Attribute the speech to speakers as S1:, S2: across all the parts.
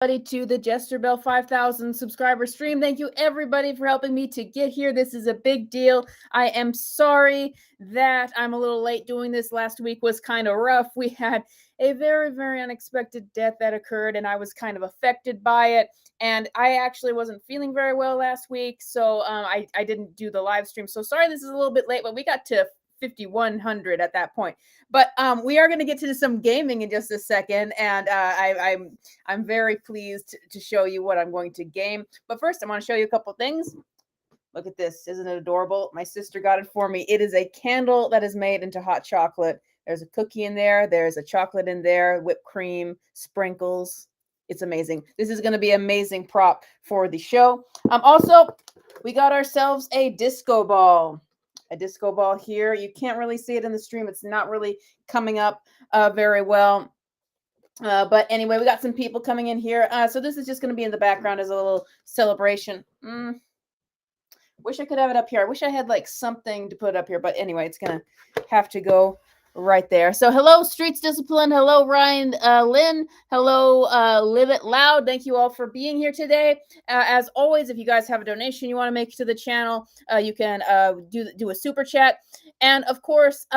S1: To the Jester Bell 5,000 subscriber stream. Thank you everybody for helping me to get here. This is a big deal. I am sorry that I'm a little late doing this. Last week was kind of rough. We had a very, very unexpected death that occurred, and I was kind of affected by it. And I actually wasn't feeling very well last week, so I didn't do the live stream. So sorry this is a little bit late, but we got to 5,100 at that point. But we are going to get to some gaming in just a second, and I'm very pleased to show you what I'm going to game. But first, I want to show you a couple things. Look at this. Isn't it adorable? My sister got it for me. It is a candle that is made into hot chocolate. There's a cookie in there. There's a chocolate in there, whipped cream, sprinkles. It's amazing. This is going to be an amazing prop for the show. Also, we got ourselves a disco ball. A disco ball here. You can't really see it in the stream. It's not really coming up very well. But anyway, we got some people coming in here. So this is just going to be in the background as a little celebration. Wish I could have it up here. I wish I had like something to put up here. But anyway, it's going to have to go right there. So hello, Streets Discipline. Hello, Ryan Lynn. Hello, Live It Loud. Thank you all for being here today. As always, if you guys have a donation you want to make to the channel, you can do a super chat. And of course,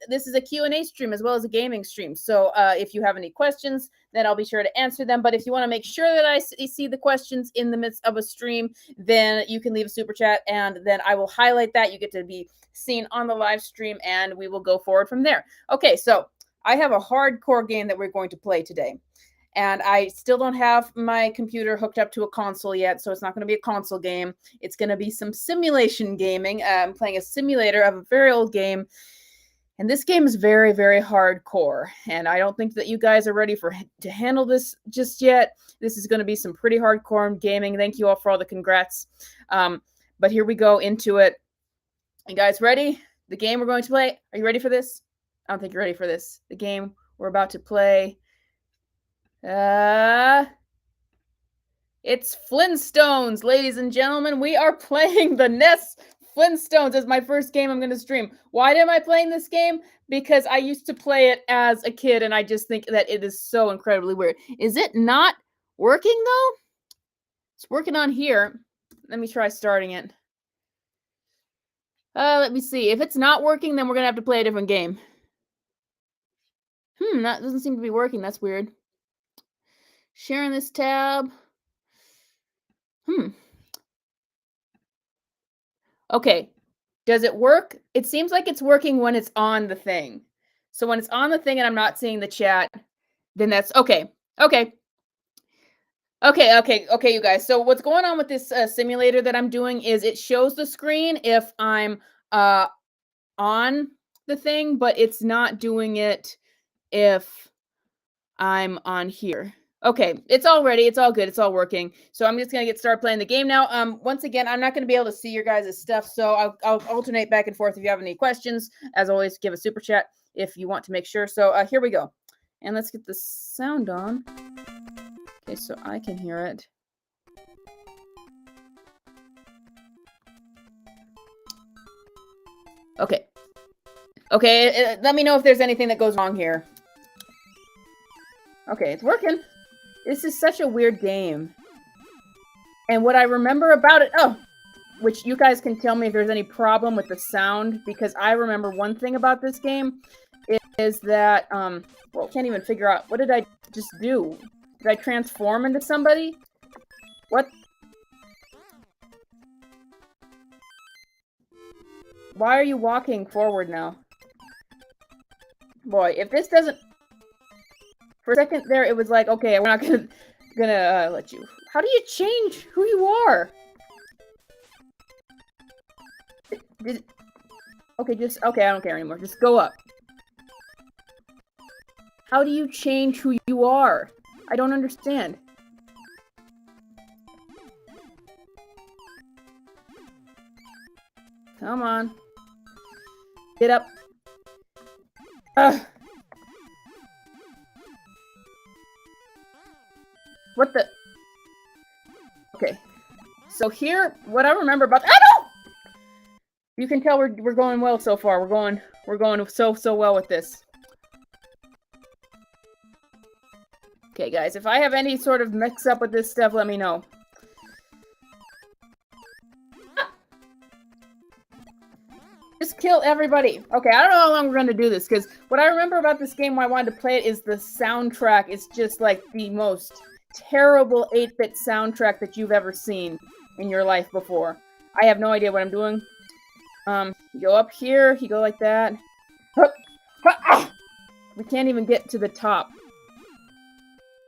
S1: this is a Q&A stream as well as a gaming stream. So if you have any questions, then I'll be sure to answer them. But if you want to make sure that I see the questions in the midst of a stream, then you can leave a super chat and then I will highlight that. You get to be seen on the live stream and we will go forward from there. Okay, so I have a hardcore game that we're going to play today. And I still don't have my computer hooked up to a console yet, so it's not going to be a console game. It's going to be some simulation gaming. I'm playing a simulator of a very old game. And this game is very, very hardcore. And I don't think that you guys are ready to handle this just yet. This is going to be some pretty hardcore gaming. Thank you all for all the congrats. But here we go into it. You guys ready? The game we're going to play. Are you ready for this? I don't think you're ready for this. The game we're about to play. It's Flintstones, ladies and gentlemen. We are playing the NES Flintstones as my first game I'm going to stream. Why am I playing this game? Because I used to play it as a kid, and I just think that it is so incredibly weird. Is it not working, though? It's working on here. Let me try starting it. Let me see. If it's not working, then we're going to have to play a different game. That doesn't seem to be working. That's weird. Sharing this tab. Okay. Does it work? It seems like it's working when it's on the thing. So when it's on the thing and I'm not seeing the chat, then that's okay. Okay, you guys. So what's going on with this simulator that I'm doing is it shows the screen if I'm on the thing, but it's not doing it if I'm on here. Okay, it's all ready. It's all good. It's all working. So I'm just going to get started playing the game now. Once again, I'm not going to be able to see your guys' stuff, so I'll alternate back and forth if you have any questions. As always, give a super chat if you want to make sure. So here we go. And let's get the sound on. Okay, so I can hear it. Okay. Okay, let me know if there's anything that goes wrong here. Okay, it's working. This is such a weird game. And what I remember about it... Oh! Which you guys can tell me if there's any problem with the sound, because I remember one thing about this game is that... well, can't even figure out... What did I just do? Did I transform into somebody? What? Why are you walking forward now? Boy, if this doesn't... For a second there, it was like, okay, we're not gonna let you... How do you change who you are? Okay, I don't care anymore. Just go up. How do you change who you are? I don't understand. Come on. Get up. Ugh. What the? Okay. So here, what I remember about... Ah, no! You can tell we're going well so far. We're going so well with this. Okay, guys, if I have any sort of mix-up with this stuff, let me know. Just kill everybody. Okay, I don't know how long we're going to do this, because what I remember about this game, why I wanted to play it, is the soundtrack is just, like, the most terrible 8-bit soundtrack that you've ever seen in your life before. I have no idea what I'm doing. You go up here, you go like that. We can't even get to the top.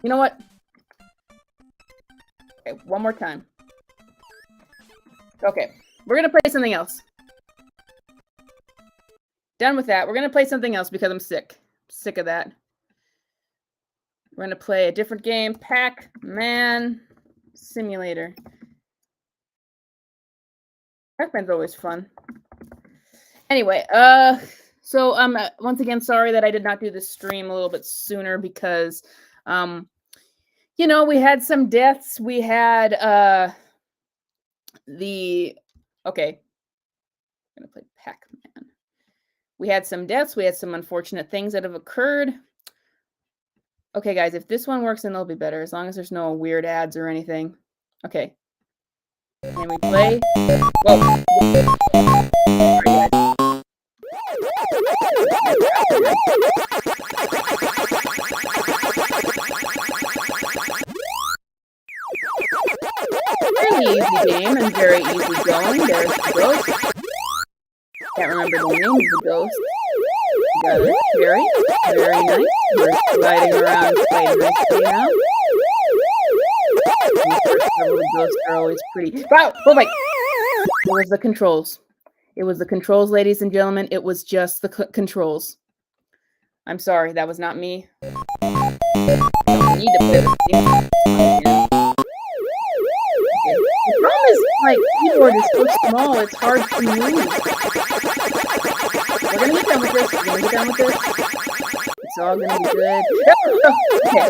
S1: You know what? Okay, one more time. Okay, we're gonna play something else. Done with that. We're gonna play something else because I'm sick. Sick of that. We're gonna play a different game. Pac-Man Simulator. Pac-Man's always fun. Anyway, so I'm once again sorry that I did not do this stream a little bit sooner because, you know, we had some deaths. We had okay, I'm gonna play Pac-Man. We had some deaths. We had some unfortunate things that have occurred. Okay, guys, if this one works, then it'll be better, as long as there's no weird ads or anything. Okay. Can we play? Whoa. Sorry, guys. Really easy game and very easy going. There's the ghost. Can't remember the name of the ghost. Got a cherry. Very nice. We're sliding around quite nicely now. The first level ghosts are always pretty. Wow! Oh my! It was the controls. It was the controls, ladies and gentlemen. It was just the controls. I'm sorry, that was not me. I don't need to play this game. Okay. The problem is, my keyboard is so small, it's hard to move. We're gonna get done with this. We're gonna get done with this. It's all gonna be good. Okay.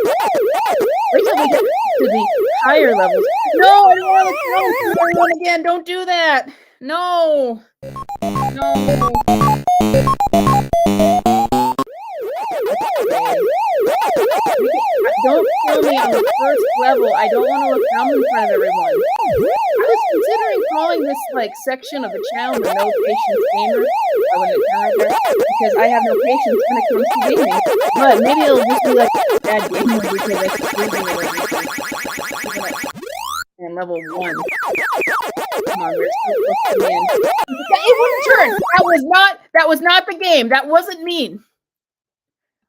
S1: Wait till we get to the higher levels. No, I don't want to kill everyone again. Don't do that. No. No. Don't kill me on the first level. I don't want to look dumb in front of everyone. I was considering calling this like section of the channel the No Patience Gamer. I wouldn't have there because I have no patience when it comes to gaming. But maybe it'll just be like a bad gamer because I keep losing it every time. And level 1. Come on, we're so close to the end. It wouldn't turn! That was not the game. That wasn't mean.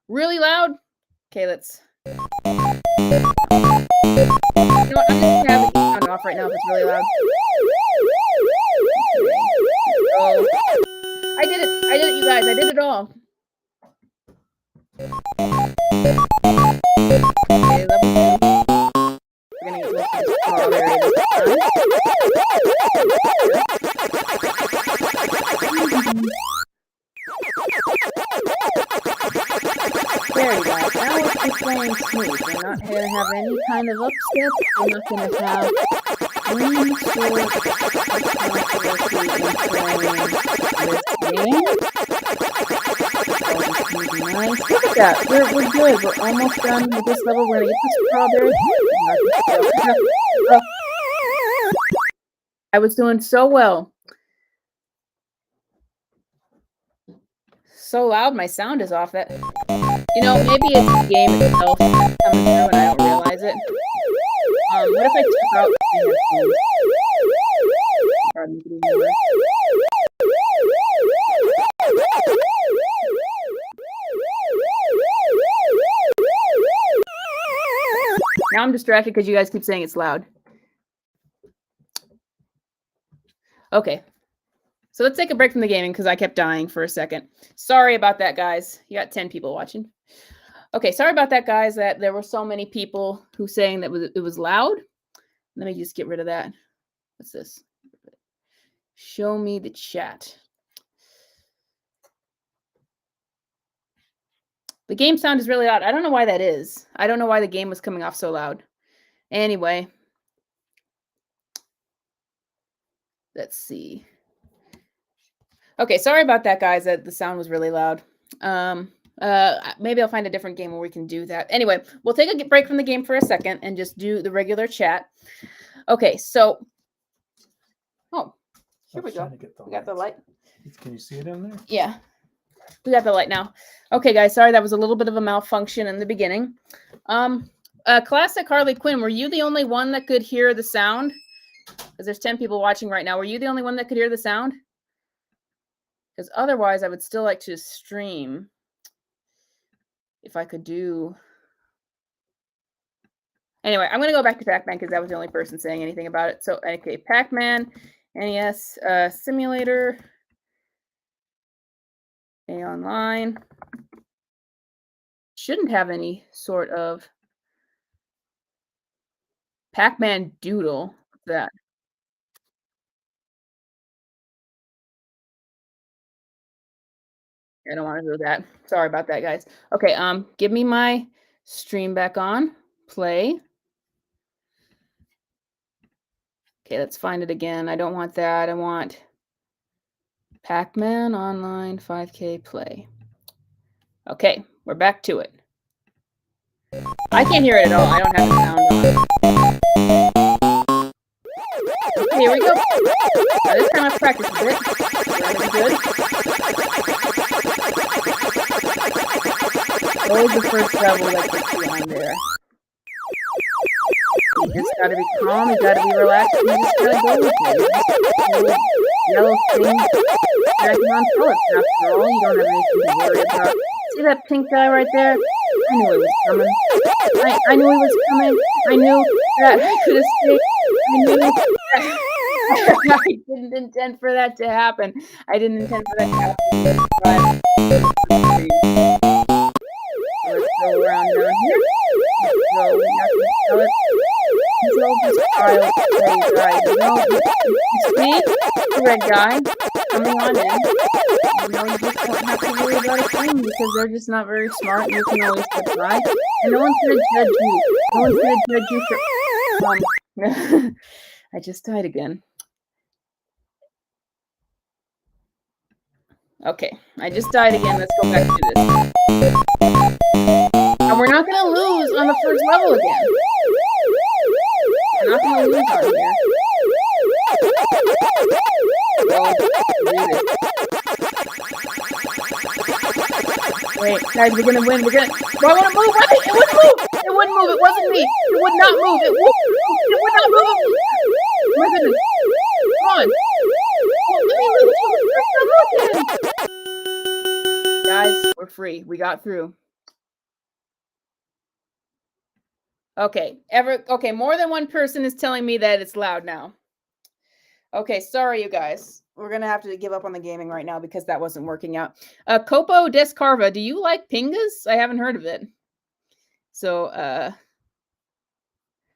S1: Really loud? Okay, let's. You know what? I'm just gonna have the sound off right now if it's really loud. Oh. I did it, you guys. I did it all. Okay, level 2. We're gonna get close to this strawberry this time. There you go. Now it's just going smooth. We're not going to have any kind of upset. We're not going to have any sort of controversy in playing this game. Nice. Look at that. We're good. We're almost done with this level. We're going to get the strawberry. I was doing so well. So loud, my sound is off. That, you know, maybe it's the game itself coming through and I don't realize it. What if I took out the headphones? Now I'm distracted because you guys keep saying it's loud. Okay. So let's take a break from the gaming because I kept dying for a second. Sorry about that, guys. You got 10 people watching. Okay, sorry about that, guys, that there were so many people who saying that it was loud. Let me just get rid of that. What's this? Show me the chat. The game sound is really loud. I don't know why that is. I don't know why the game was coming off so loud. Anyway. Let's see. Okay, sorry about that, guys. That the sound was really loud. Maybe I'll find a different game where we can do that. Anyway, we'll take a break from the game for a second and just do the regular chat. Okay, so here we go. We got the light.
S2: Can you see it in there?
S1: Yeah, we got the light now. Okay, guys, sorry that was a little bit of a malfunction in the beginning. Classic Harley Quinn, were you the only one that could hear the sound? Because there's 10 people watching right now. Were you the only one that could hear the sound? Because otherwise, I would still like to stream. If I could do... Anyway, I'm going to go back to Pac-Man because that was the only person saying anything about it. So, okay, Pac-Man, NES Simulator, A Online. Shouldn't have any sort of Pac-Man Doodle. What's that? I don't want to do that. Sorry about that, guys. Okay, give me my stream back on. Play. Okay, let's find it again. I don't want that. I want Pac-Man Online 5K play. Okay, we're back to it. I can't hear it at all. I don't have the sound on. Okay, here we go. Now, this time I've practiced a bit. That'll be good. Oh, the first level that gets you on there. You just gotta be calm, you gotta be relaxed, you just gotta go with it. Yellow thing dragging on pellets after all, you don't have anything to worry about. See that pink guy right there? I knew he was coming. I knew he was coming. I knew that I could escape. I knew that I didn't intend for that to happen. I didn't intend for that to happen. But let's go around down here. Let's go. We got the pellets. These all just piles of clay, guys. You know, you see the red guy coming on in. You know, you just don't have to worry about a thing because they're just not very smart and you can always get by. And no one's going to judge you. No one's going to judge you for... I just died again. Okay, I just died again. Let's go back to this. And we're not going to lose on the first level again. We're not going to lose on here. So, do this. Wait, guys, we're gonna win. We're gonna. Do I want to move? Wait, it wouldn't move. It wouldn't move. It wasn't me. It would not move. It would not move. Oh my goodness. Come on. Oh, let me lose. Guys, we're free. We got through. Okay. Okay. More than one person is telling me that it's loud now. Okay. Sorry, you guys. We're going to have to give up on the gaming right now because that wasn't working out. Copo Descarva, do you like Pingas? I haven't heard of it. So,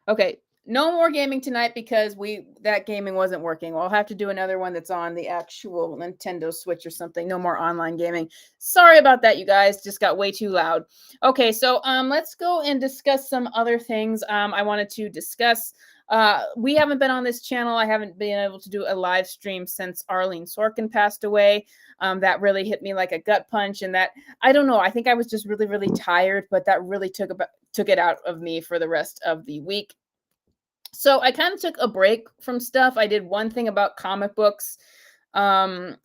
S1: okay. No more gaming tonight because that gaming wasn't working. We'll have to do another one that's on the actual Nintendo Switch or something. No more online gaming. Sorry about that, you guys. Just got way too loud. Okay, so let's go and discuss some other things. I wanted to discuss... we haven't been on this channel. I haven't been able to do a live stream since Arlene Sorkin passed away. That really hit me like a gut punch. And that, I don't know, I think I was just really, really tired, but that really took it out of me for the rest of the week. So I kind of took a break from stuff. I did one thing about comic books and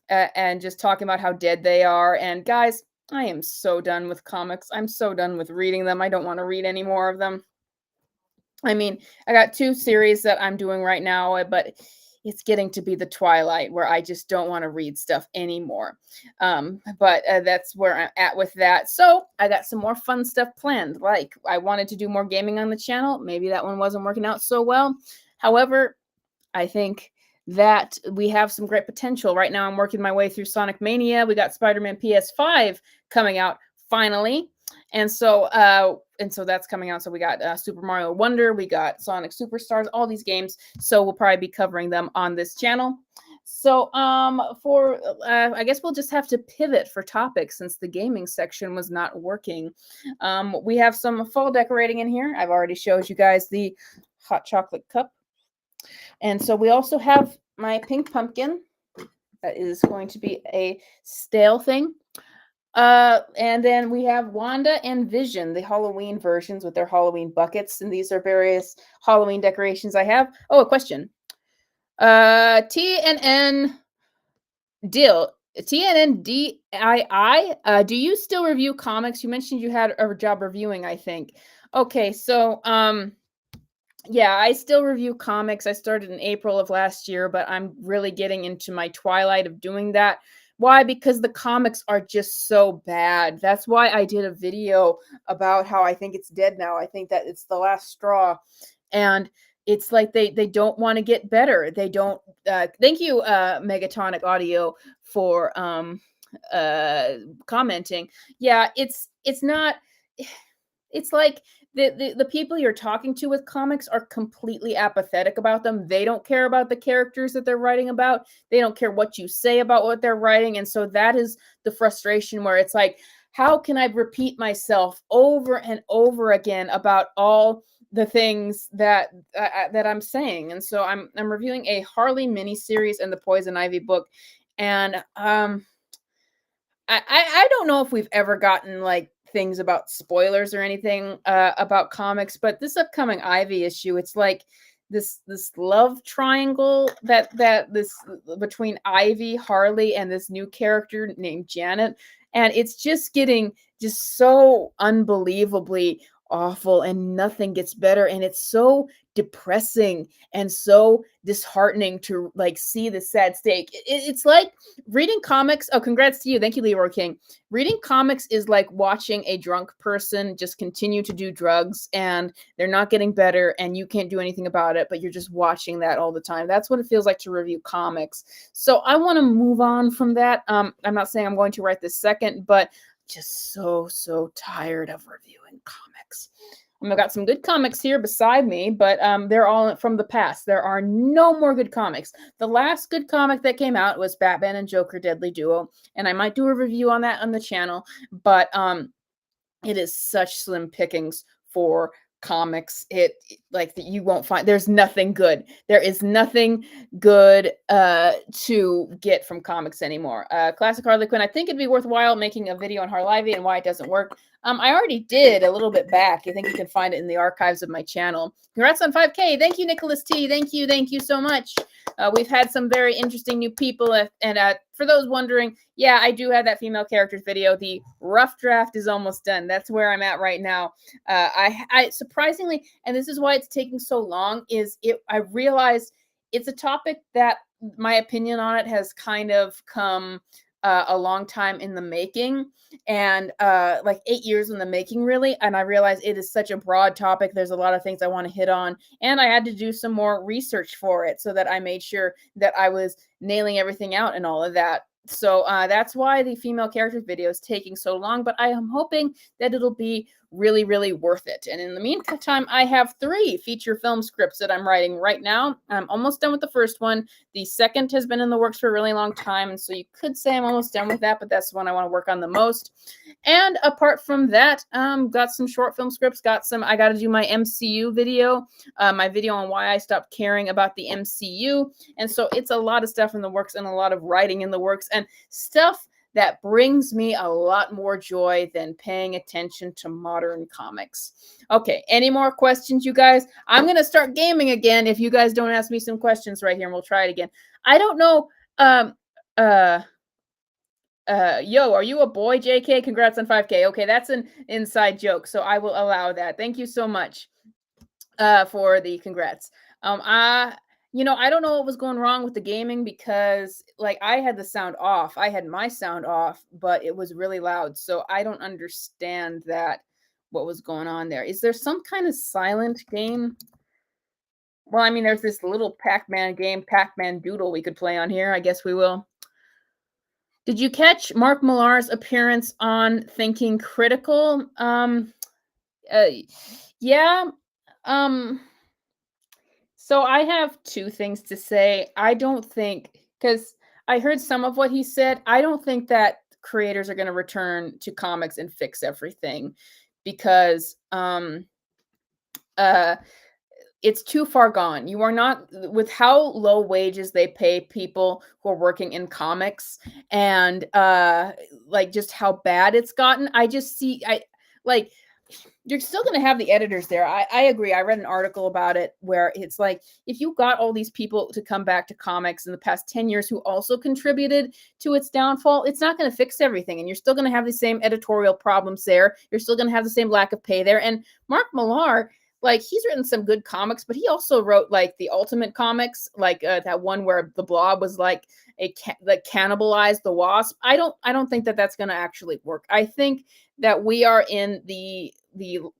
S1: just talking about how dead they are. And guys, I am so done with comics. I'm so done with reading them. I don't want to read any more of them. I mean, I got 2 series that I'm doing right now, but it's getting to be the twilight where I just don't want to read stuff anymore. But that's where I'm at with that. So I got some more fun stuff planned. Like I wanted to do more gaming on the channel. Maybe that one wasn't working out so well. However, I think that we have some great potential. Right now, I'm working my way through Sonic Mania. We got Spider-Man PS5 coming out finally. And so that's coming out. So we got Super Mario Wonder, we got Sonic Superstars, all these games. So we'll probably be covering them on this channel. So I guess we'll just have to pivot for topics since the gaming section was not working. We have some fall decorating in here. I've already showed you guys the hot chocolate cup. And so we also have my pink pumpkin. That is going to be a stale thing. And then we have Wanda and Vision, the Halloween versions with their Halloween buckets, and these are various Halloween decorations I have. Oh, a question. TNN Dill, TNNDII, do you still review comics? You mentioned you had a job reviewing, I think. Okay, so yeah, I still review comics. I started in April of last year, but I'm really getting into my twilight of doing that. Why? Because the comics are just so bad. That's why I did a video about how I think it's dead now. I think that it's the last straw. And it's like they don't want to get better. They don't thank you Megatonic Audio for uh commenting. Yeah, it's not it's like the people you're talking to with comics are completely apathetic about them. They don't care about the characters that they're writing about. They don't care what you say about what they're writing. And so that is the frustration where it's like, how can I repeat myself over and over again about all the things that I'm saying? And so I'm reviewing a Harley miniseries and the Poison Ivy book, and I don't know if we've ever gotten like things about spoilers or anything about comics, but this upcoming Ivy issue, it's like this love triangle that this between Ivy, Harley, and this new character named Janet, and it's just getting just so unbelievably awful, and nothing gets better, and it's so depressing and so disheartening to like see the sad state. It's like reading comics. Oh, congrats to you. Thank you, Leroy King. Reading comics is like watching a drunk person just continue to do drugs and they're not getting better and you can't do anything about it, but you're just watching that all the time. That's what it feels like to review comics. So I want to move on from that. I'm not saying I'm going to right this second, but just so tired of reviewing comics. I've got some good comics here beside me, but they're all from the past. There are no more good comics. The last good comic that came out was Batman and Joker Deadly Duo, and I might do a review on that on the channel, but it is such slim pickings for comics. Like you won't find there's nothing good. There is nothing good to get from comics anymore. Classic Harley Quinn. I think it'd be worthwhile making a video on Harley and why it doesn't work. I already did a little bit back. I think you can find it in the archives of my channel. Congrats on 5K. Thank you, Nicholas T. Thank you so much. We've had some very interesting new people, and for those wondering, yeah, I do have that female characters video. The rough draft is almost done. That's where I'm at right now. I surprisingly, and this is why it's taking so long, I realized it's a topic that my opinion on it has kind of come a long time in the making, and like 8 years in the making, really. And I realized it is such a broad topic. There's a lot of things I want to hit on, and I had to do some more research for it so that I made sure that I was nailing everything out and all of that. So that's why the female characters video is taking so long, but I am hoping that it'll be really worth it. And in the meantime, I have 3 feature film scripts that I'm writing right now. I'm almost done with the first one. The second has been in the works for a really long time, and so you could say I'm almost done with that, but that's the one I want to work on the most. And apart from that, got some short film scripts, I got to do my MCU video, my video on why I stopped caring about the MCU. And so it's a lot of stuff in the works and a lot of writing in the works and stuff that brings me a lot more joy than paying attention to modern comics. Okay, any more questions, you guys? I'm going to start gaming again if you guys don't ask me some questions right here, and we'll try it again. I don't know. Yo, are you a boy, JK? Congrats on 5K. Okay, that's an inside joke, so I will allow that. Thank you so much for the congrats. I don't know what was going wrong with the gaming because like I had the sound off. I had my sound off, but it was really loud. So I don't understand what was going on there. Is there some kind of silent game? Well, I mean, there's this little Pac-Man game, Pac-Man Doodle we could play on here. I guess we will. Did you catch Mark Millar's appearance on Thinking Critical? Yeah. Um, So I have 2 things to say. I don't think, because I heard some of what he said. I don't think that creators are going to return to comics and fix everything because uh it's too far gone. You are not with how low wages they pay people who are working in comics and like just how bad it's gotten. I just see I like you're still going to have the editors there. I agree. I read an article about it where it's like if you got all these people to come back to comics in the past 10 years who also contributed to its downfall, it's not going to fix everything. And you're still going to have the same editorial problems there. You're still going to have the same lack of pay there. And Mark Millar, like he's written some good comics, but he also wrote like the Ultimate Comics, like that one where the Blob was like like cannibalized the Wasp. I don't think that that's going to actually work. I think that we are in the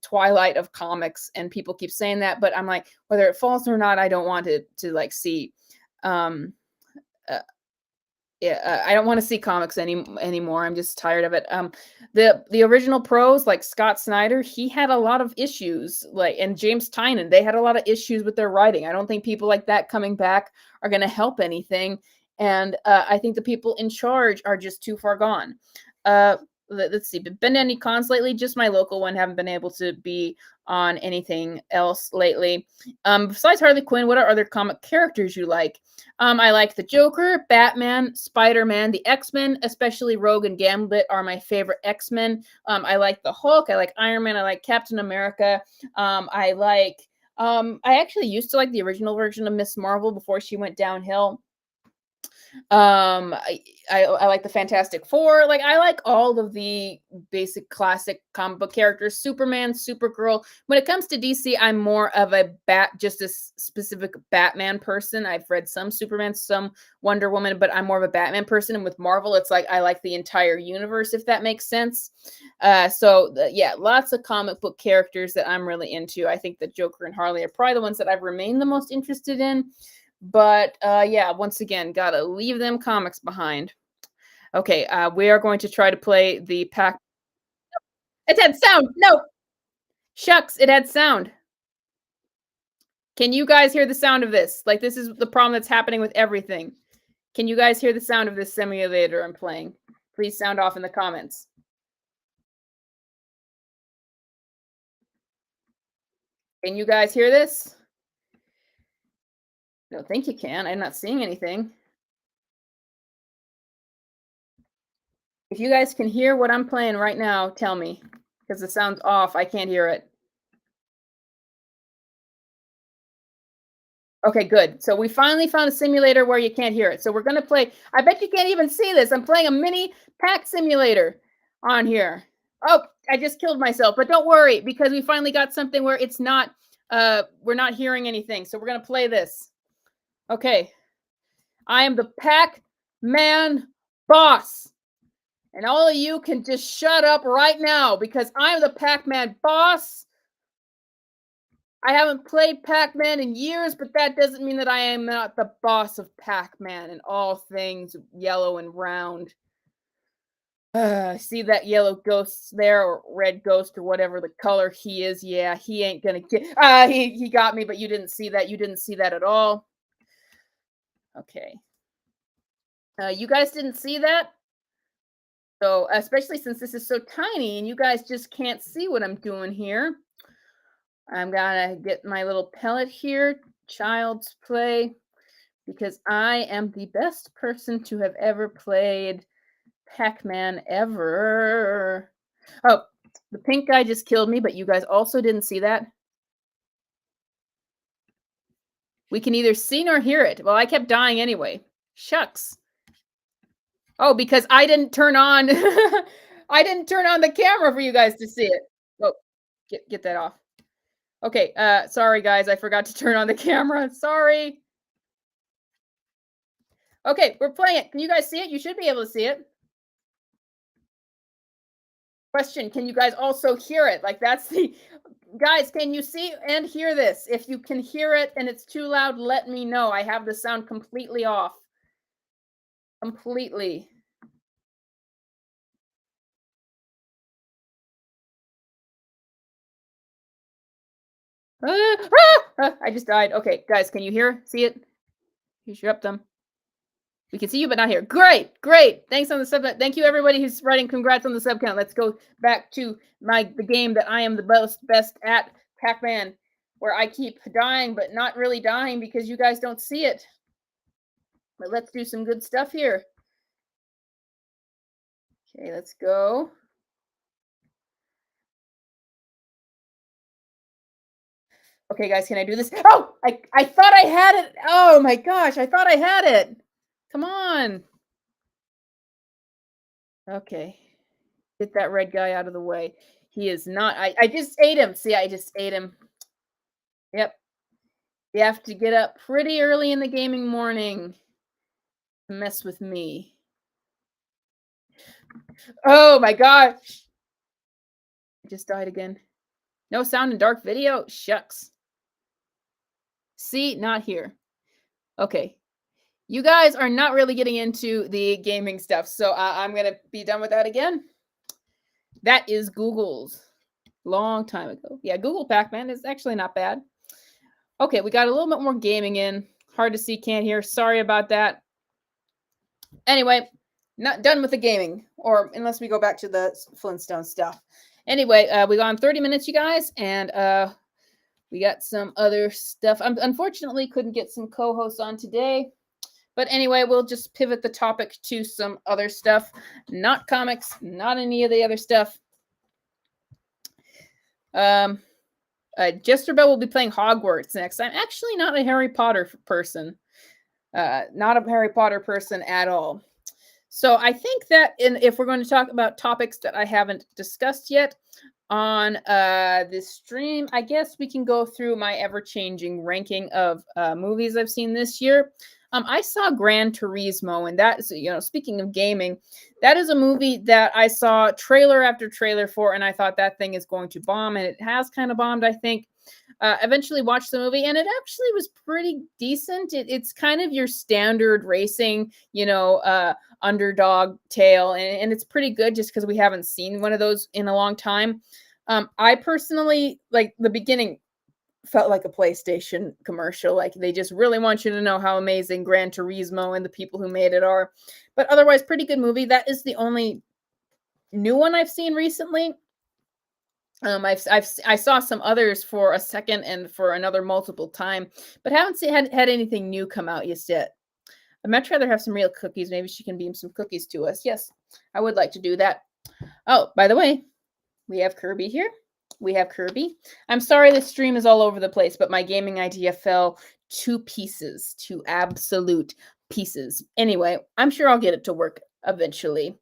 S1: twilight of comics, and people keep saying that, but I'm like, whether it falls or not, I don't want to like see um uh, yeah, I don't want to see comics anymore. I'm just tired of it. The original pros like Scott Snyder, he had a lot of issues, like and James Tynion, they had a lot of issues with their writing. I don't think people like that coming back are going to help anything, and I think the people in charge are just too far gone. Uh, let's see. Been to any cons lately? Just my local one. Haven't been able to be on anything else lately. Besides Harley Quinn, what are other comic characters you like? I like the Joker, Batman, Spider-Man, the X-Men, especially Rogue and Gambit are my favorite X-Men. I like the Hulk, I like Iron Man, I like Captain America. I actually used to like the original version of Miss Marvel before she went downhill. Um, I, I like the Fantastic Four. Like I like all of the basic classic comic book characters. Superman, Supergirl. When it comes to DC, I'm more of a just a specific Batman person. I've read some Superman, some Wonder Woman, but I'm more of a Batman person. And with Marvel, it's like I like the entire universe, if that makes sense. Yeah, lots of comic book characters that I'm really into. I think that Joker and Harley are probably the ones that I've remained the most interested in. But yeah, once again, gotta leave them comics behind. Okay, we are going to try to play the pack. It had sound. No, shucks, it had sound. Can you guys hear the sound of this? Like this is the problem that's happening with everything. Can you guys hear the sound of this simulator I'm playing? Please sound off in the comments. Can you guys hear this? I don't think you can. I'm not seeing anything. If you guys can hear what I'm playing right now, tell me. Because the sound's off. I can't hear it. Okay, good. So we finally found a simulator where you can't hear it. So we're going to play. I bet you can't even see this. I'm playing a mini pack simulator on here. Oh, I just killed myself. But don't worry, because we finally got something where it's not, we're not hearing anything. So we're going to play this. Okay. I am the Pac-Man boss. And all of you can just shut up right now because I'm the Pac-Man boss. I haven't played Pac-Man in years, but that doesn't mean that I am not the boss of Pac-Man and all things yellow and round. See that yellow ghost there, or red ghost, or whatever the color he is? Yeah, he ain't gonna get. He got me, but you didn't see that. You didn't see that at all. Okay. You guys didn't see that? So, especially since this is so tiny and you guys just can't see what I'm doing here. I'm gonna get my little pellet here, child's play, because I am the best person to have ever played Pac-Man ever. Oh, the pink guy just killed me, but you guys also didn't see that. We can either see nor hear it. Well, I kept dying anyway. Shucks. Oh, because I didn't turn on I didn't turn on the camera for you guys to see it. Oh, get that off. Okay, sorry guys, I forgot to turn on the camera. Sorry. Okay, we're playing it. Can you guys see it? You should be able to see it. Question, can you guys also hear it? Like that's the guys, can you see and hear this? If you can hear it and it's too loud, let me know. I have the sound completely off. Completely. I just died. Okay, guys, can you hear? See it? You should up them. We can see you, but not here. Great, great. Thanks on the sub. Thank you, everybody who's writing. Congrats on the sub count. Let's go back to the game that I am the best at, Pac-Man. where I keep dying, but not really dying because you guys don't see it. But let's do some good stuff here. Okay, let's go. Okay, guys, can I do this? Oh, I thought I had it. Oh my gosh, I thought I had it. Come on. Okay. Get that red guy out of the way. He is not. I just ate him. See, I just ate him. Yep. You have to get up pretty early in the gaming morning to mess with me. Oh my gosh. I just died again. No sound in dark video? Shucks. See, not here. Okay. You guys are not really getting into the gaming stuff, so I'm going to be done with that again. That is Google's. Long time ago. Yeah, Google Pac-Man is actually not bad. Okay, we got a little bit more gaming in. Hard to see, can't hear. Sorry about that. Anyway, not done with the gaming, or unless we go back to the Flintstone stuff. Anyway, we got on 30 minutes, you guys, and we got some other stuff. I unfortunately couldn't get some co-hosts on today. But anyway, we'll just pivot the topic to some other stuff. Not comics, not any of the other stuff. Jesterbell will be playing Hogwarts next. I'm actually not a Harry Potter person. Not a Harry Potter person at all. So I think that if we're going to talk about topics that I haven't discussed yet on this stream, I guess we can go through my ever-changing ranking of movies I've seen this year. I saw Gran Turismo, and that is, speaking of gaming, that is a movie that I saw trailer after trailer for, and I thought that thing is going to bomb, and it has kind of bombed, I think. Eventually watched the movie, and it actually was pretty decent. It's kind of your standard racing, underdog tale, and it's pretty good just because we haven't seen one of those in a long time. I personally, like, the beginning felt like a PlayStation commercial. Like, they just really want you to know how amazing Gran Turismo and the people who made it are. But otherwise, pretty good movie. That is the only new one I've seen recently. I saw some others for a second and for another multiple time, but haven't had anything new come out just yet. I'd much rather have some real cookies. Maybe she can beam some cookies to us. Yes, I would like to do that. Oh, by the way, we have Kirby here. We have Kirby. I'm sorry the stream is all over the place, but my gaming idea fell to pieces, to absolute pieces. Anyway, I'm sure I'll get it to work eventually.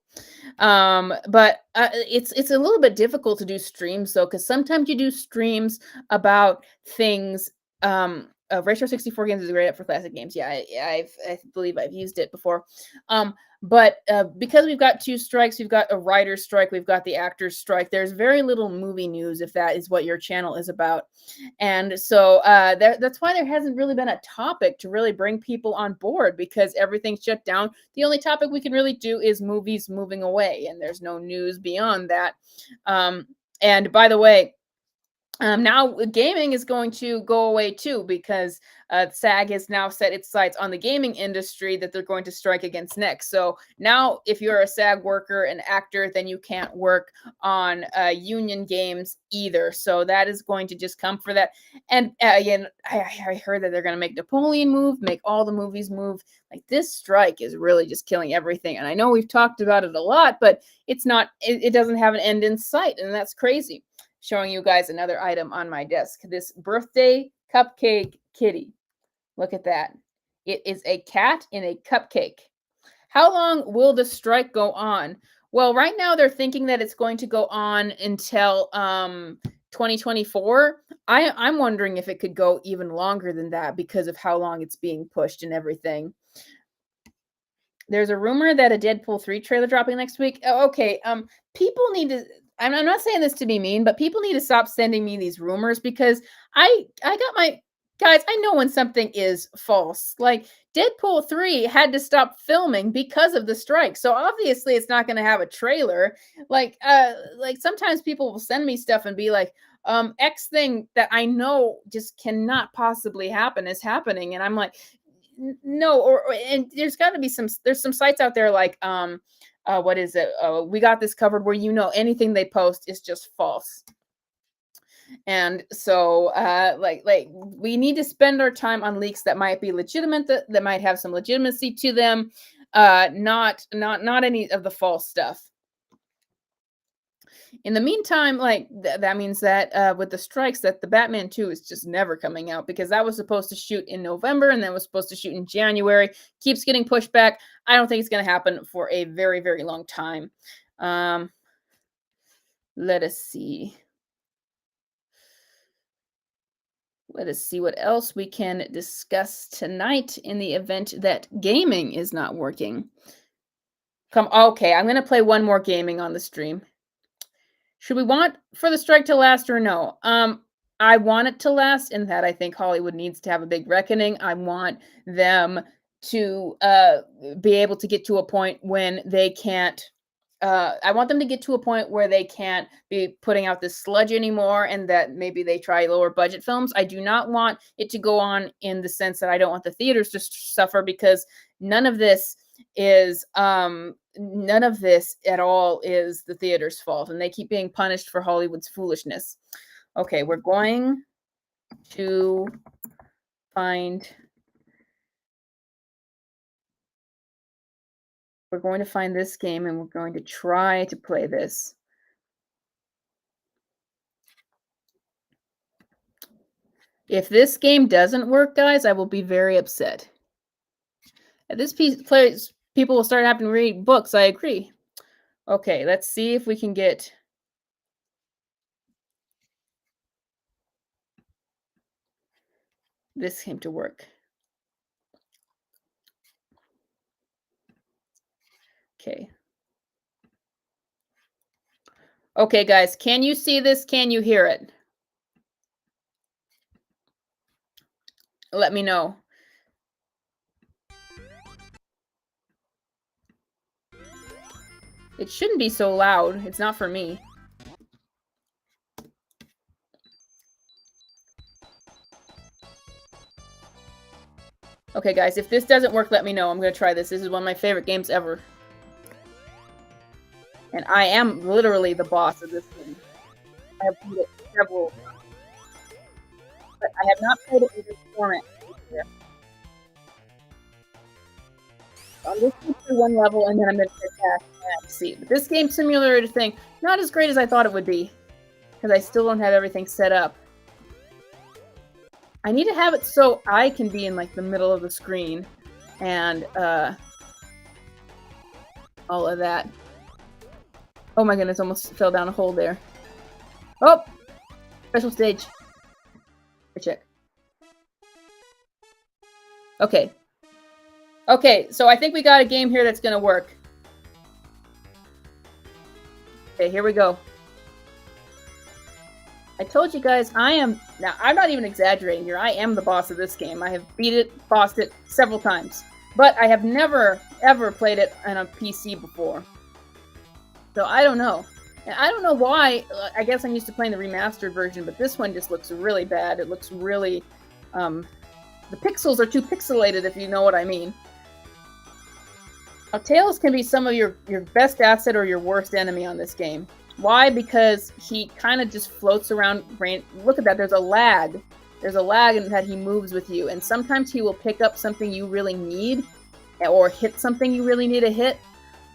S1: But it's a little bit difficult to do streams though, because sometimes you do streams about things. Retro 64 games is great for classic games. Yeah, I believe I've used it before. But because we've got two strikes, we've got a writer's strike, we've got the actor's strike. There's very little movie news if that is what your channel is about, and so that's why there hasn't really been a topic to really bring people on board, because everything's shut down. The only topic we can really do is movies moving away, and there's no news beyond that. And by the way, now gaming is going to go away too, because SAG has now set its sights on the gaming industry that they're going to strike against next. So now if you're a SAG worker and actor, then you can't work on union games either. So that is going to just come for that. And again, I heard that they're going to make Napoleon move, make all the movies move. Like, this strike is really just killing everything. And I know we've talked about it a lot, but it's not, it doesn't have an end in sight. And that's crazy. Showing you guys another item on my desk. This birthday cupcake kitty. Look at that. It is a cat in a cupcake. How long will the strike go on? Well, right now they're thinking that it's going to go on until 2024. I'm wondering if it could go even longer than that because of how long it's being pushed and everything. There's a rumor that a Deadpool 3 trailer dropping next week. Oh, okay. People need to. I'm not saying this to be mean, but people need to stop sending me these rumors, because I got my guys. I know when something is false. Like, Deadpool 3 had to stop filming because of the strike. So obviously it's not going to have a trailer. Like sometimes people will send me stuff and be like, X thing that I know just cannot possibly happen is happening. And I'm like, no, and there's got to be there's some sites out there like, what is it? We got this covered, where anything they post is just false. And so like we need to spend our time on leaks that might be legitimate, that might have some legitimacy to them, not any of the false stuff. In the meantime, like that means that with the strikes, that the Batman 2 is just never coming out, because that was supposed to shoot in November and then was supposed to shoot in January. Keeps getting pushed back. I don't think it's going to happen for a very, very long time. Let us see. Let us see what else we can discuss tonight in the event that gaming is not working. Okay, I'm going to play one more gaming on the stream. Should we want for the strike to last or no? I want it to last, in that I think Hollywood needs to have a big reckoning. I want them to be able to get to a point when they can't. I want them to get to a point where they can't be putting out this sludge anymore, and that maybe they try lower budget films. I do not want it to go on in the sense that I don't want the theaters to suffer, because none of this at all is the theater's fault, and they keep being punished for Hollywood's foolishness. Okay, we're going to find this game, and we're going to try to play this. If this game doesn't work, guys, I will be very upset. At this place, people will start having to read books. I agree. Okay, let's see if we can get this game to work. Okay. Okay, guys, can you see this? Can you hear it? Let me know. It shouldn't be so loud. It's not for me. Okay, guys, if this doesn't work, let me know. I'm going to try this. This is one of my favorite games ever. And I am literally the boss of this game. I have played it several times. But I have not played it in this format. I'm just going through one level, and then I'm going to attack and see. But this game simulator thing, not as great as I thought it would be, because I still don't have everything set up. I need to have it so I can be in like the middle of the screen, and all of that. Oh my goodness, almost fell down a hole there. Oh! Special stage. Check. Okay. Okay, so I think we got a game here that's gonna work. Okay, here we go. I told you guys, now I'm not even exaggerating here. I am the boss of this game. I have bossed it several times. But I have never, ever played it on a PC before. So I don't know. And I don't know why. I guess I'm used to playing the remastered version, but this one just looks really bad. It looks really... the pixels are too pixelated, if you know what I mean. Now, Tails can be some of your best asset or your worst enemy on this game. Why? Because he kind of just floats around. Look at that. There's a lag. There's a lag in that he moves with you. And sometimes he will pick up something you really need, or hit something you really need to hit.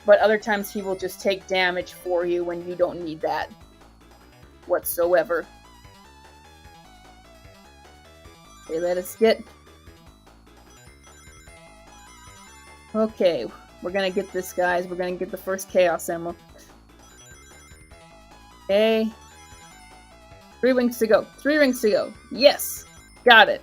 S1: But other times he will just take damage for you when you don't need that whatsoever. Okay, let us get... Okay, we're gonna get this, guys. We're gonna get the first Chaos Emerald. Okay. 3 rings to go. 3 rings to go. Yes! Got it.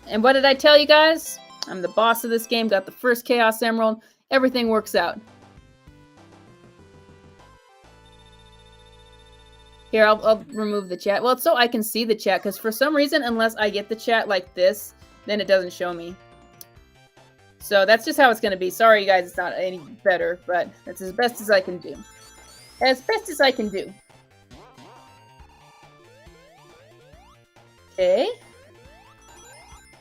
S1: And what did I tell you guys? I'm the boss of this game. Got the first Chaos Emerald. Everything works out. Here, I'll remove the chat. Well, it's so I can see the chat, because for some reason, unless I get the chat like this, then it doesn't show me. So that's just how it's going to be. Sorry, you guys, it's not any better, but that's as best as I can do. As best as I can do. Okay.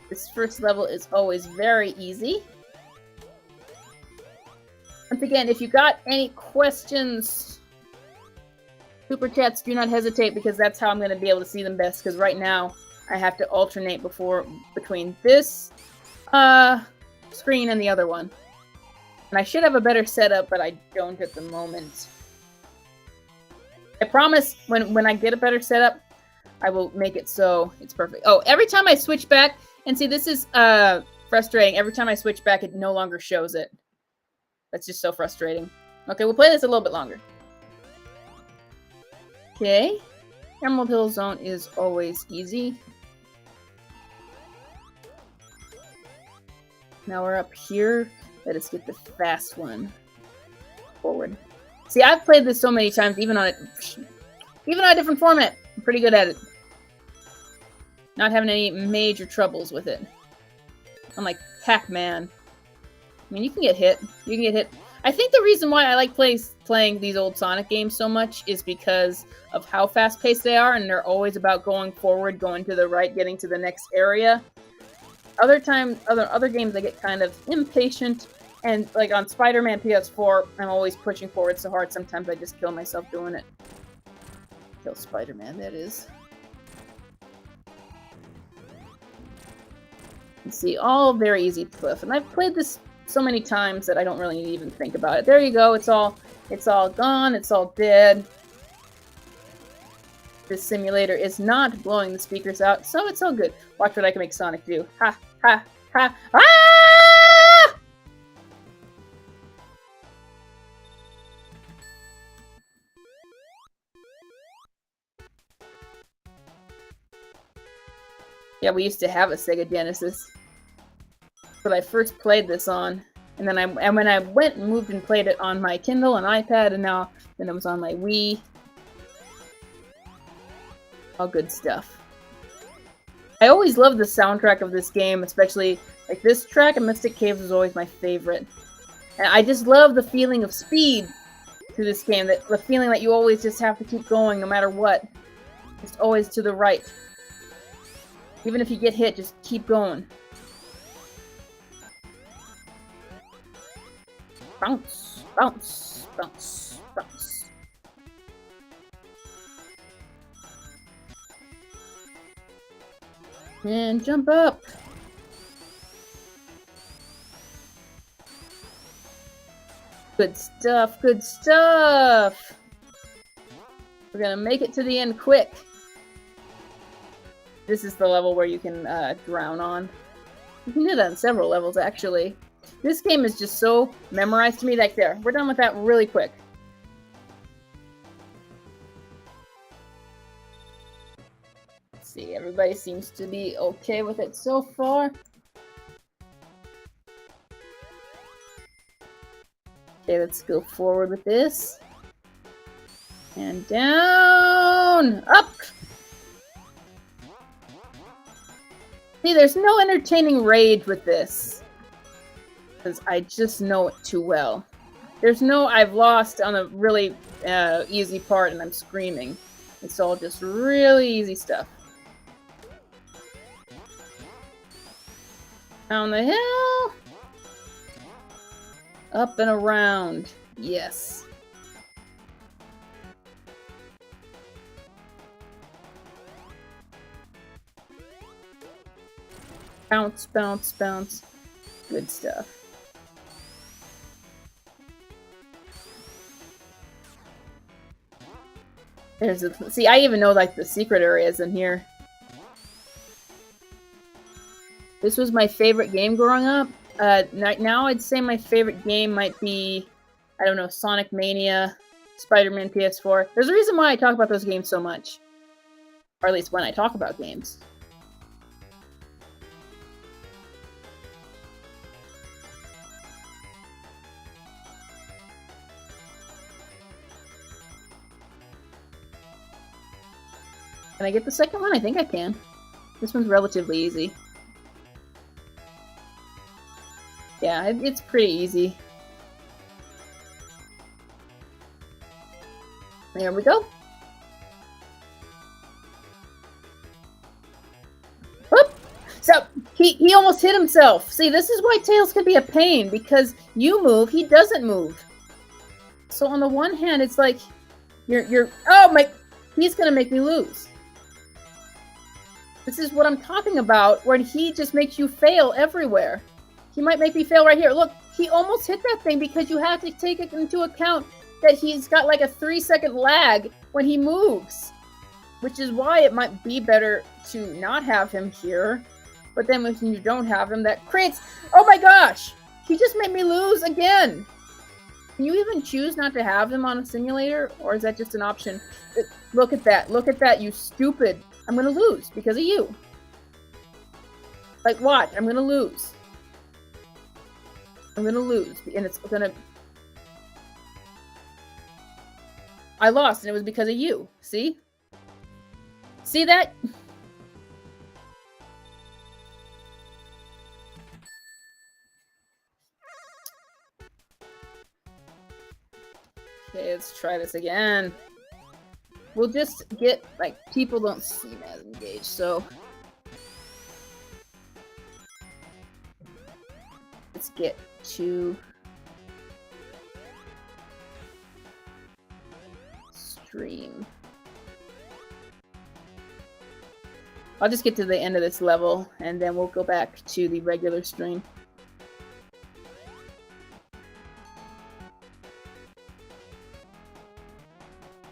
S1: This first level is always very easy. Once again, if you got any questions Super chats, do not hesitate, because that's how I'm going to be able to see them best, because right now I have to alternate between this screen and the other one. And I should have a better setup, but I don't at the moment. I promise when I get a better setup, I will make it so it's perfect. Oh, every time I switch back, and see, this is frustrating. Every time I switch back, it no longer shows it. That's just so frustrating. Okay, we'll play this a little bit longer. Okay. Emerald Hill Zone is always easy. Now we're up here. Let us get the fast one. Forward. See, I've played this so many times, even on a different format. I'm pretty good at it. Not having any major troubles with it. Unlike Pac-Man. I mean, you can get hit. You can get hit. I think the reason why I like playing these old Sonic games so much is because of how fast-paced they are, and they're always about going forward, going to the right, getting to the next area. Other games I get kind of impatient, and like on Spider-Man PS4, I'm always pushing forward so hard, sometimes I just kill myself doing it. Kill Spider-Man, that is. You see, all very easy cliff, and I've played this so many times that I don't really even think about it. There you go, it's all gone, it's all dead. This simulator is not blowing the speakers out, so it's all good. Watch what I can make Sonic do. Ha, ha, ha, ah! Yeah, we used to have a Sega Genesis. But I first played this on, and then when I went and moved and played it on my Kindle and iPad, and then it was on my Wii. All good stuff. I always loved the soundtrack of this game, especially like this track, and Mystic Caves was always my favorite. And I just love the feeling of speed through this game, the feeling that you always just have to keep going no matter what. Just always to the right. Even if you get hit, just keep going. Bounce, bounce, bounce, bounce. And jump up. Good stuff, good stuff. We're gonna make it to the end quick. This is the level where you can drown on. You can do that in several levels, actually. This game is just so memorized to me. Like, there, we're done with that really quick. Let's see, everybody seems to be okay with it so far. Okay, let's go forward with this. And down! Up! See, there's no entertaining rage with this. Because I just know it too well. There's no I've lost on a really easy part and I'm screaming. It's all just really easy stuff. Down the hill. Up and around. Yes. Bounce, bounce, bounce. Good stuff. See, I even know like the secret areas in here. This was my favorite game growing up. Now I'd say my favorite game might be, I don't know, Sonic Mania, Spider-Man PS4. There's a reason why I talk about those games so much. Or at least when I talk about games. Can I get the second one? I think I can. This one's relatively easy. Yeah, it's pretty easy. There we go. Whoop! So, he almost hit himself. See, this is why Tails can be a pain, because you move, he doesn't move. So on the one hand, it's like, Oh my, he's gonna make me lose. This is what I'm talking about, when he just makes you fail everywhere. He might make me fail right here. Look, he almost hit that thing because you have to take it into account that he's got like a 3-second lag when he moves, which is why it might be better to not have him here. But then when you don't have him, that creates... Oh my gosh! He just made me lose again! Can you even choose not to have him on a simulator? Or is that just an option? Look at that. Look at that, you stupid. I'm gonna lose because of you. Like, watch. I'm gonna lose. I'm gonna lose. And it's gonna... I lost, and it was because of you. See? See that? Okay, let's try this again. We'll just get, like, people don't seem as engaged, so... Let's get to... stream. I'll just get to the end of this level, and then we'll go back to the regular stream.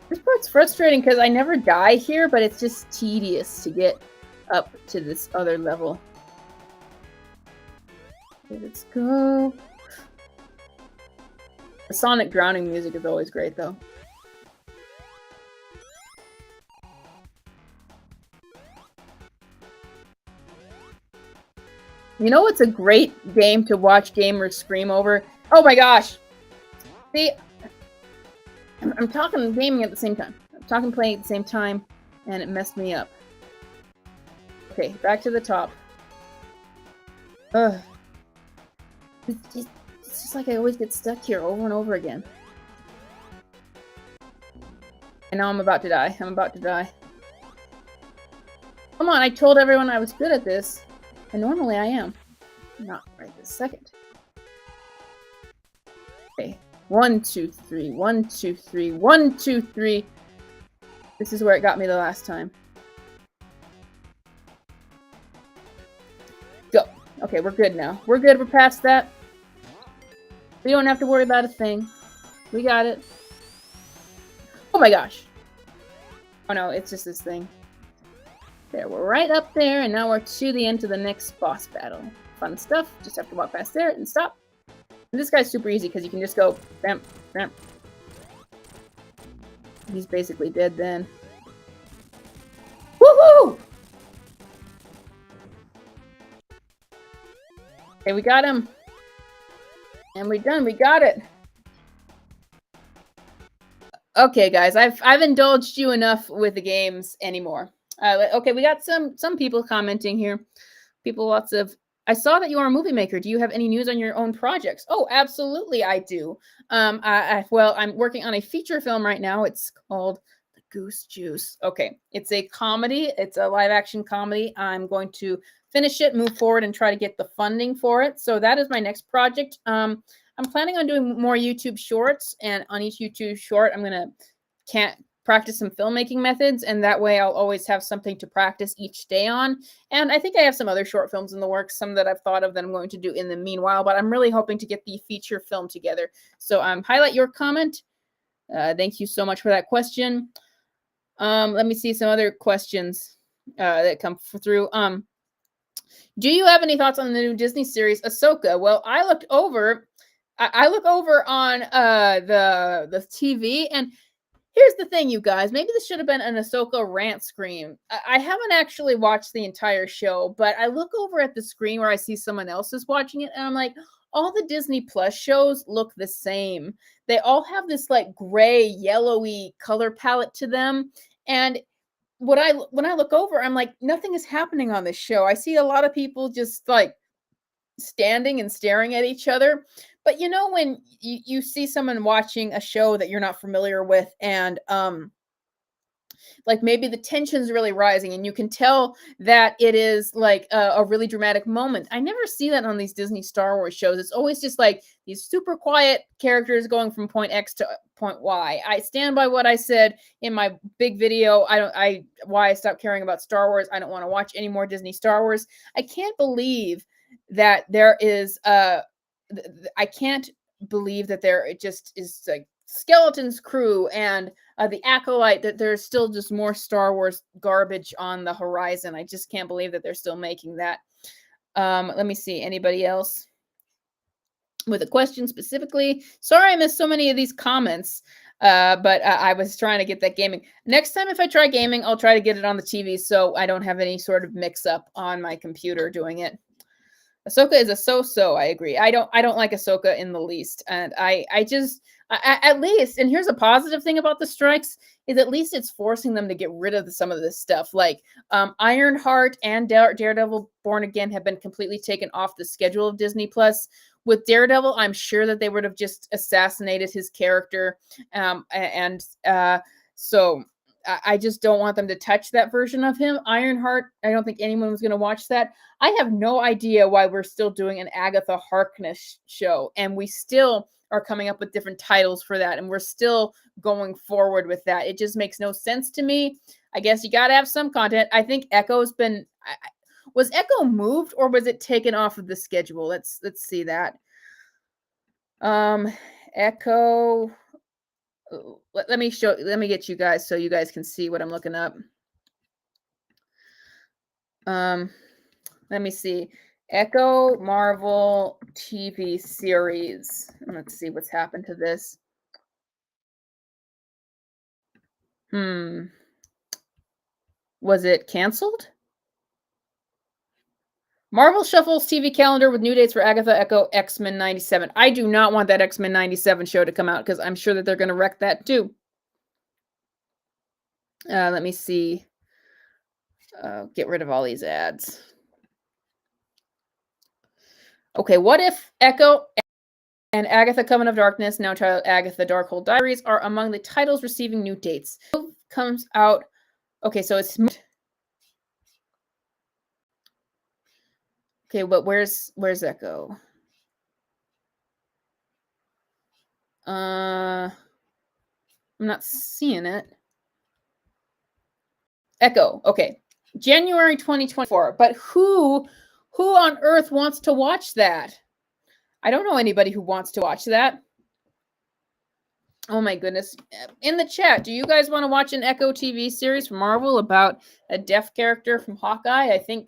S1: This part's frustrating because I never die here, but it's just tedious to get up to this other level. Okay, let's go. The Sonic drowning music is always great, though. You know what's a great game to watch gamers scream over? Oh my gosh! See, I'm talking and gaming at the same time. I'm talking and playing at the same time, and it messed me up. Okay, back to the top. Ugh. It's just like I always get stuck here over and over again. And now I'm about to die. I'm about to die. Come on, I told everyone I was good at this. And normally I am. Not right this second. Okay. 1, 2, 3. 1, 2, 3. 1, 2, 3. This is where it got me the last time. Go. Okay, we're good now. We're good. We're past that. We don't have to worry about a thing. We got it. Oh my gosh. Oh no, it's just this thing. There, we're right up there, and now we're to the end of the next boss battle. Fun stuff. Just have to walk past there and stop. And this guy's super easy because you can just go bam, bam. He's basically dead then. Woohoo! Okay, we got him. And we're done. We got it. Okay, guys, I've indulged you enough with the games anymore. Okay, we got some people commenting here. People, lots of... I saw that you are a movie maker. Do you have any news on your own projects? Oh, absolutely, I do. Well, I'm working on a feature film right now. It's called The Goose Juice. Okay, it's a comedy. It's a live-action comedy. I'm going to finish it, move forward, and try to get the funding for it. So that is my next project. I'm planning on doing more YouTube shorts, and on each YouTube short, I'm going to practice some filmmaking methods, and that way I'll always have something to practice each day on. And I think I have some other short films in the works, some that I've thought of that I'm going to do in the meanwhile, but I'm really hoping to get the feature film together. So highlight your comment. Thank you so much for that question. Let me see some other questions that come through. Do you have any thoughts on the new Disney series Ahsoka? Well, I look over on the TV, and here's the thing, you guys. Maybe this should have been an Ahsoka rant screen. I haven't actually watched the entire show, but I look over at the screen where I see someone else is watching it, and I'm like, all the Disney Plus shows look the same. They all have this like gray, yellowy color palette to them. And when I look over, I'm like, nothing is happening on this show. I see a lot of people just like standing and staring at each other. But you know, when you see someone watching a show that you're not familiar with, and like maybe the tension's really rising and you can tell that it is like a really dramatic moment. I never see that on these Disney Star Wars shows. It's always just like these super quiet characters going from point X to point Y. I stand by what I said in my big video. Why I stopped caring about Star Wars. I don't want to watch any more Disney Star Wars. I can't believe that there is I can't believe that there it just is like Skeleton's Crew and the Acolyte, that there's still just more Star Wars garbage on the horizon. I just can't believe that they're still making that. Let me see. Anybody else with a question specifically? Sorry I missed so many of these comments, but I was trying to get that gaming. Next time if I try gaming, I'll try to get it on the TV so I don't have any sort of mix-up on my computer doing it. Ahsoka is a so-so. I agree. I don't like Ahsoka in the least, and I just at least. And here's a positive thing about the strikes is at least it's forcing them to get rid of some of this stuff. Like Ironheart and Daredevil Born Again have been completely taken off the schedule of Disney Plus. With Daredevil, I'm sure that they would have just assassinated his character, so I just don't want them to touch that version of him. Ironheart, I don't think anyone was going to watch that. I have no idea why we're still doing an Agatha Harkness show, and we still are coming up with different titles for that, and we're still going forward with that. It just makes no sense to me. I guess you got to have some content. I think Echo's been... Was Echo moved or was it taken off of the schedule? Let's see that. Echo... Let me get you guys so you guys can see what I'm looking up. Let me see. Echo Marvel TV series. Let's see what's happened to this. Was it canceled? Marvel shuffles TV calendar with new dates for Agatha, Echo, X-Men 97. I do not want that X-Men 97 show to come out because I'm sure that they're going to wreck that too. Let me see. Get rid of all these ads. Okay, what if Echo and Agatha Coven of Darkness, now titled Agatha Darkhold Diaries, are among the titles receiving new dates? Comes out. Okay, so it's... Okay, but where's Echo? I'm not seeing it. Echo. Okay. January 2024. But who on earth wants to watch that? I don't know anybody who wants to watch that. Oh my goodness. In the chat, do you guys want to watch an Echo TV series from Marvel about a deaf character from Hawkeye? I think,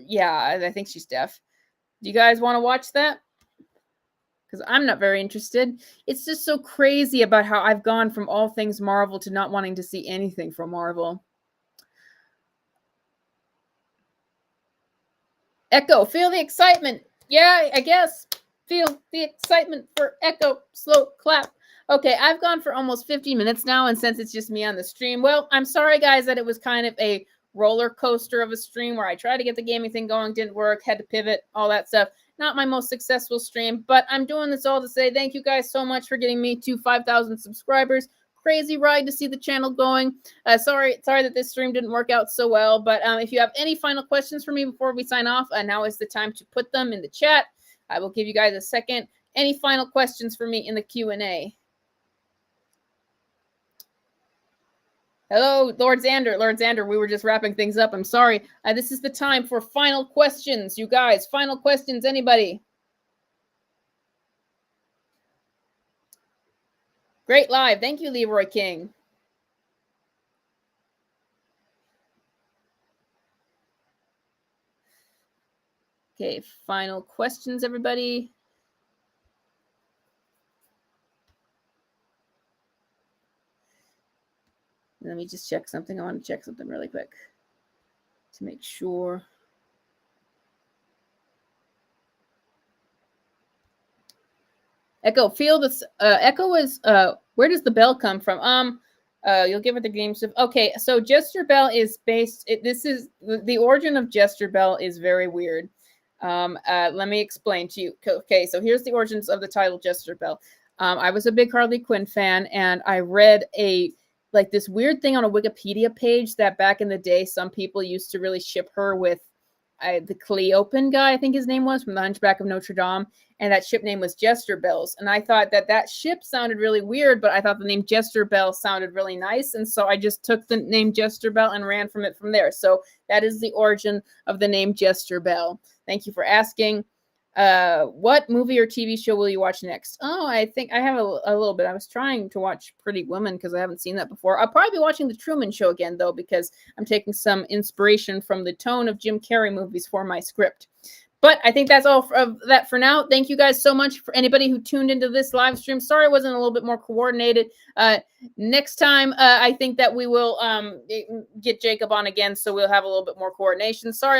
S1: yeah, I think she's deaf. Do you guys want to watch that? Because I'm not very interested. It's just so crazy about how I've gone from all things Marvel to not wanting to see anything from Marvel. Echo, feel the excitement. Yeah, I guess. Feel the excitement for Echo. Slow clap. Okay, I've gone for almost 50 minutes now, and since it's just me on the stream, well, I'm sorry, guys, that it was kind of a roller coaster of a stream where I tried to get the gaming thing going, didn't work, had to pivot, all that stuff. Not my most successful stream, but I'm doing this all to say thank you guys so much for getting me to 5,000 subscribers. Crazy ride to see the channel going. Sorry that this stream didn't work out so well, but if you have any final questions for me before we sign off, now is the time to put them in the chat. I will give you guys a second. Any final questions for me in the Q&A? Hello, Lord Xander. Lord Xander, we were just wrapping things up. I'm sorry. This is the time for final questions, you guys. Final questions, anybody? Great live. Thank you, Leroy King. Okay, final questions, everybody. Let me just check something. I want to check something really quick to make sure. Echo, feel this. Echo is, where does the bell come from? You'll give it the game stuff. Okay, so Jester Bell is based, this is, the origin of Jester Bell is very weird. Let me explain to you. Okay, so here's the origins of the title Jester Bell. I was a big Harley Quinn fan, and I read a like this weird thing on a Wikipedia page that back in the day, some people used to really ship her with the Cleopan guy, I think his name was, from the Hunchback of Notre Dame, and that ship name was Jester Bells. And I thought that ship sounded really weird, but I thought the name Jester Bell sounded really nice, and so I just took the name Jester Bell and ran from it from there. So that is the origin of the name Jester Bell. Thank you for asking. What movie or TV show will you watch next? Oh, I think I have a little bit. I was trying to watch Pretty Woman because I haven't seen that before. I'll probably be watching The Truman Show again, though, because I'm taking some inspiration from the tone of Jim Carrey movies for my script. But I think that's all of that for now. Thank you guys so much for anybody who tuned into this live stream. Sorry it wasn't a little bit more coordinated. Next time, I think that we will get Jacob on again, so we'll have a little bit more coordination. Sorry about